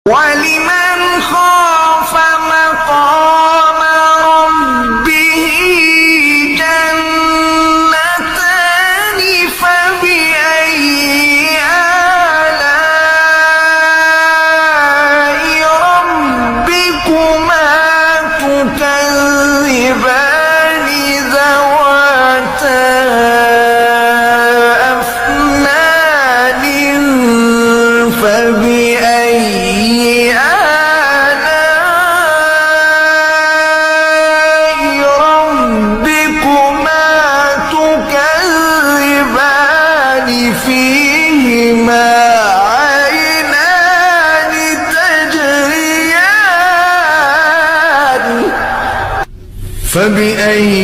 وَلِمَنْ خَافَ مَقَامَ رَبِّهِ جَنَّتَانِ فَبِأَيِّ آلَاءِ رَبِّكُمَا تُكَذِّبَانِ ذَوَاتَا أَفْنَانٍ فَبِأَيِّ آلَاءِ رَبِّكُمَا تُكَذِّبَانِ فِيهِمَا عَيْنَانِ تَجْرِيَانِ فَبِأَيِّ